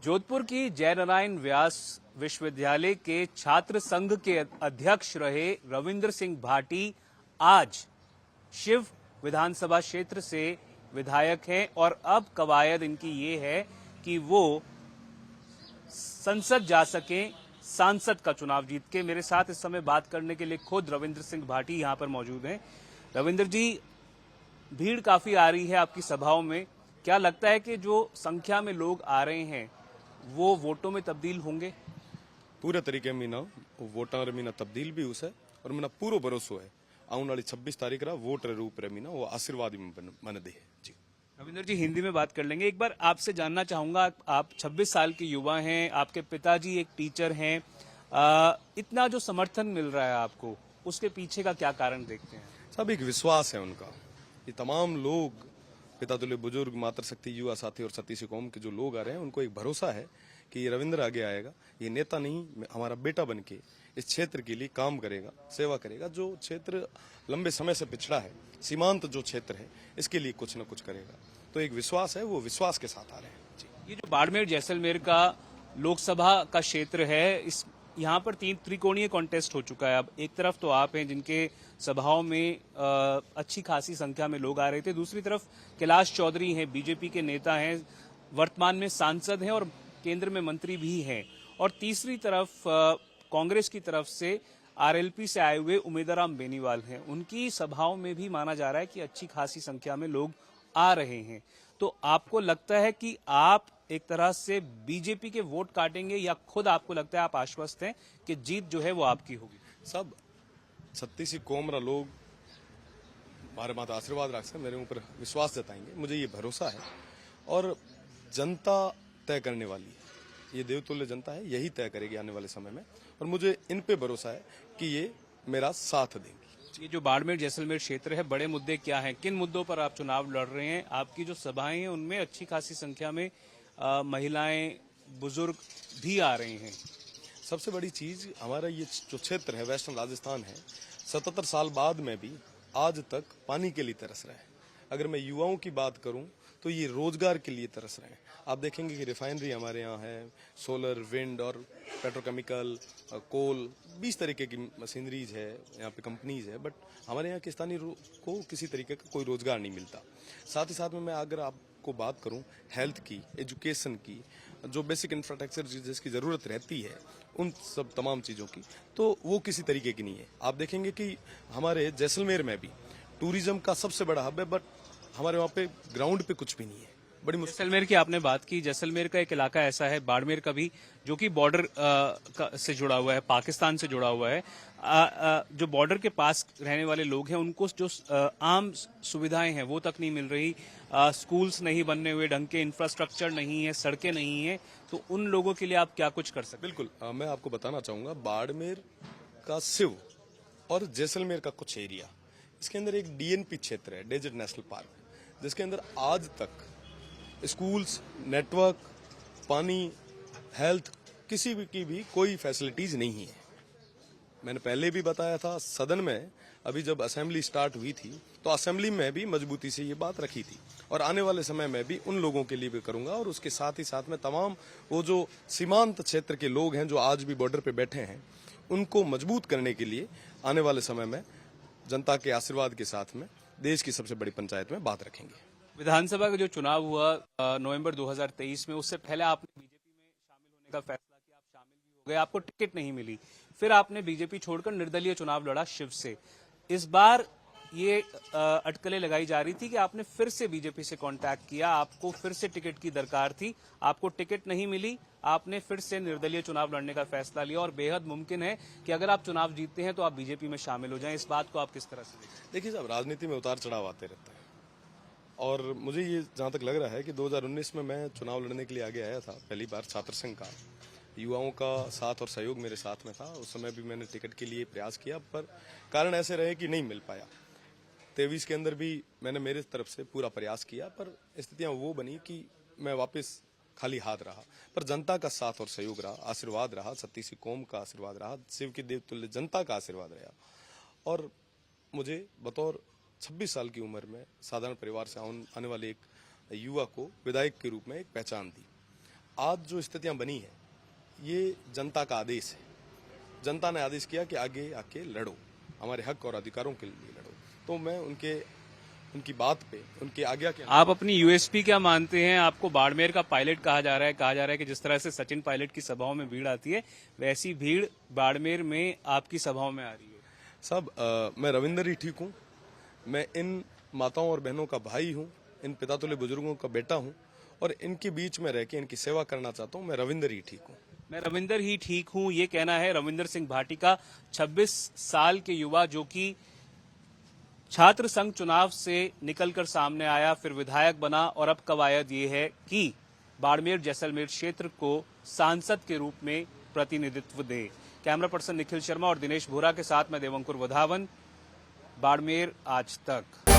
जोधपुर की जयनारायण व्यास विश्वविद्यालय के छात्र संघ के अध्यक्ष रहे रविंद्र सिंह भाटी आज शिव विधानसभा क्षेत्र से विधायक हैं और अब कवायद इनकी ये है कि वो संसद जा सकें, सांसद का चुनाव जीत के। मेरे साथ इस समय बात करने के लिए खुद रविंद्र सिंह भाटी यहां पर मौजूद हैं। रविंद्र जी, भीड़ काफी आ रही है आपकी सभाओं में, क्या लगता है कि जो संख्या में लोग आ रहे हैं वो वोटों में तब्दील होंगे? पूरे तरीके में ना वोटर में तब्दील भी उसे और मेरा पूरा भरोसा है आने वाली 26 तारीख रा वोट रूप रे मीना वो आशीर्वाद में मन दे। जी रविंद्र जी, हिंदी में बात कर लेंगे। एक बार आपसे जानना चाहूंगा, आप 26 साल के युवा हैं, आपके पिताजी एक टीचर हैं, इतना जो समर्थन मिल रहा है आपको, उसके पीछे का क्या कारण देखते हैं? सब एक विश्वास है उनका। ये तमाम लोग पिता तुल्य बुजुर्ग, मातृशक्ति, युवा साथी और सतीसी कौम के जो लोग आ रहे हैं, उनको एक भरोसा है कि ये रविंद्र आगे आएगा, ये नेता नहीं हमारा बेटा बन के इस क्षेत्र के लिए काम करेगा, सेवा करेगा। जो क्षेत्र लंबे समय से पिछड़ा है, सीमांत जो क्षेत्र है, इसके लिए कुछ न कुछ करेगा। तो एक विश्वास है, वो विश्वास के साथ आ रहे हैं। जी, ये जो बाड़मेर जैसलमेर का लोकसभा का क्षेत्र है, इस यहाँ पर 3 त्रिकोणीय कॉन्टेस्ट हो चुका है। अब एक तरफ तो आप हैं जिनके सभाओं में अच्छी खासी संख्या में लोग आ रहे थे, दूसरी तरफ कैलाश चौधरी हैं, बीजेपी के नेता हैं, वर्तमान में सांसद हैं और केंद्र में मंत्री भी हैं, और तीसरी तरफ कांग्रेस की तरफ से आरएलपी से आए हुए उमेदराम बेनीवाल हैं। उनकी सभाओं में भी माना जा रहा है कि अच्छी खासी संख्या में लोग आ रहे हैं। तो आपको लगता है कि आप एक तरह से बीजेपी के वोट काटेंगे, या खुद आपको लगता है, आप आश्वस्त हैं कि जीत जो है वो आपकी होगी? सब सत्तीसी कोमरा लोग हमारे माता आशीर्वाद रख से मेरे ऊपर विश्वास जताएंगे, मुझे ये भरोसा है। और जनता तय करने वाली है, ये देवतुल्य जनता है, यही तय करेगी आने वाले समय में, और मुझे इन पे भरोसा है कि ये मेरा साथ देंगे। ये जो बाड़मेर जैसलमेर क्षेत्र है, बड़े मुद्दे क्या हैं, किन मुद्दों पर आप चुनाव लड़ रहे हैं? आपकी जो सभाएं हैं उनमें अच्छी खासी संख्या में महिलाएं, बुजुर्ग भी आ रहे हैं। सबसे बड़ी चीज हमारा ये जो क्षेत्र है, वेस्टर्न राजस्थान है, 77 साल बाद में भी आज तक पानी के लिए तरस रहा है। अगर मैं युवाओं की बात करूं तो ये रोजगार के लिए तरस रहे हैं। आप देखेंगे कि रिफाइनरी हमारे यहाँ है, सोलर, विंड और पेट्रोकेमिकल, कोल, 20 तरीके की मशीनरीज है, यहाँ पे कंपनीज है, बट हमारे यहाँ के स्थानीय को किसी तरीके का कोई रोजगार नहीं मिलता। साथ ही साथ में मैं अगर आपको बात करूं हेल्थ की, एजुकेशन की, जो बेसिक इंफ्रास्ट्रक्चर जिसकी जरूरत रहती है, उन सब तमाम चीजों की, तो वो किसी तरीके की नहीं है। आप देखेंगे कि हमारे जैसलमेर में भी टूरिज्म का सबसे बड़ा हब है, बट हमारे वहाँ पे ग्राउंड पे कुछ भी नहीं है। बड़ी जैसलमेर की आपने बात की, जैसलमेर का एक इलाका ऐसा है, बाड़मेर का भी, जो कि बॉर्डर से जुड़ा हुआ है, पाकिस्तान से जुड़ा हुआ है। जो बॉर्डर के पास रहने वाले लोग हैं, उनको जो आम सुविधाएं हैं वो तक नहीं मिल रही, स्कूल्स नहीं बनने हुए, ढंग के इंफ्रास्ट्रक्चर नहीं है, सड़कें नहीं है, तो उन लोगों के लिए आप क्या कुछ कर सकते? बिल्कुल, मैं आपको बताना चाहूंगा, बाड़मेर का शिव और जैसलमेर का कुछ एरिया, इसके अंदर एक डीएनपी क्षेत्र है, डेजर्ट नेशनल पार्क, जिसके अंदर आज तक स्कूल्स, नेटवर्क, पानी, हेल्थ, किसी की भी कोई फैसिलिटीज नहीं है। मैंने पहले भी बताया था सदन में, अभी जब असेंबली स्टार्ट हुई थी तो असेंबली में भी मजबूती से ये बात रखी थी, और आने वाले समय में भी उन लोगों के लिए भी करूंगा। और उसके साथ ही साथ में तमाम वो जो सीमांत क्षेत्र के लोग हैं जो आज भी बॉर्डर पे बैठे हैं, उनको मजबूत करने के लिए आने वाले समय में जनता के आशीर्वाद के साथ में देश की सबसे बड़ी पंचायत में बात रखेंगे। विधानसभा का जो चुनाव हुआ नवंबर 2023 में, उससे पहले आपने बीजेपी में शामिल होने का फैसला किया, आप शामिल भी हो गए, आपको टिकट नहीं मिली, फिर आपने बीजेपी छोड़कर निर्दलीय चुनाव लड़ा शिव से। इस बार ये अटकलें लगाई जा रही थी कि आपने फिर से बीजेपी से कांटेक्ट किया, आपको फिर से टिकट की दरकार थी, आपको टिकट नहीं मिली, आपने फिर से निर्दलीय चुनाव लड़ने का फैसला लिया, और बेहद मुमकिन है कि अगर आप चुनाव जीतते हैं तो आप बीजेपी में शामिल हो जाएं। इस बात को आप किस तरह से देखते हैं? देखिए साहब, राजनीति में उतार चढ़ाव आते रहता है, और मुझे ये जहाँ तक लग रहा है कि 2019 में मैं चुनाव लड़ने के लिए आगे आया था, पहली बार छात्र संघ का, युवाओं का साथ और सहयोग मेरे साथ में था। उस समय भी मैंने टिकट के लिए प्रयास किया, पर कारण ऐसे रहे कि नहीं मिल पाया। 23 के अंदर भी मैंने मेरे तरफ से पूरा प्रयास किया, पर स्थितियां वो बनी कि मैं वापस खाली हाथ रहा। पर जनता का साथ और सहयोग रहा, आशीर्वाद रहा, सत्तीसी कौम का आशीर्वाद रहा, शिव की देवतुल्य जनता का आशीर्वाद रहा, और मुझे बतौर 26 साल की उम्र में साधारण परिवार से आने वाले एक युवा को विधायक के रूप में एक पहचान दी। आज जो स्थितियां बनी है ये जनता का आदेश है। जनता ने आदेश किया कि आगे आके लड़ो, हमारे हक और अधिकारों के लिए लड़ो। तो मैं उनकी बात पे, उनकी आज्ञा के आप अपनी यूएसपी क्या मानते हैं? आपको बाड़मेर का पायलट कहा जा रहा है कि जिस तरह से सचिन पायलट की सभाओं में भीड़ आती है वैसी भीड़ बाड़मेर में आपकी सभाओं में आ रही है। साहब, मैं रविंदर ही ठीक हूँ। मैं इन माताओं और बहनों का भाई हूँ, इन पितातुल्य बुजुर्गों का बेटा हूँ और इनके बीच में रह के इनकी सेवा करना चाहता हूँ। मैं रविंदर ही ठीक हूँ। मैं रविंदर ही ठीक हूं, ये कहना है रविंदर सिंह भाटी का, 26 साल के युवा जो कि छात्र संघ चुनाव से निकलकर सामने आया, फिर विधायक बना और अब कवायद ये है कि बाड़मेर जैसलमेर क्षेत्र को सांसद के रूप में प्रतिनिधित्व दे। कैमरा पर्सन निखिल शर्मा और दिनेश बोरा के साथ मैं देवंकुर वधावन, बाड़मेर आज तक।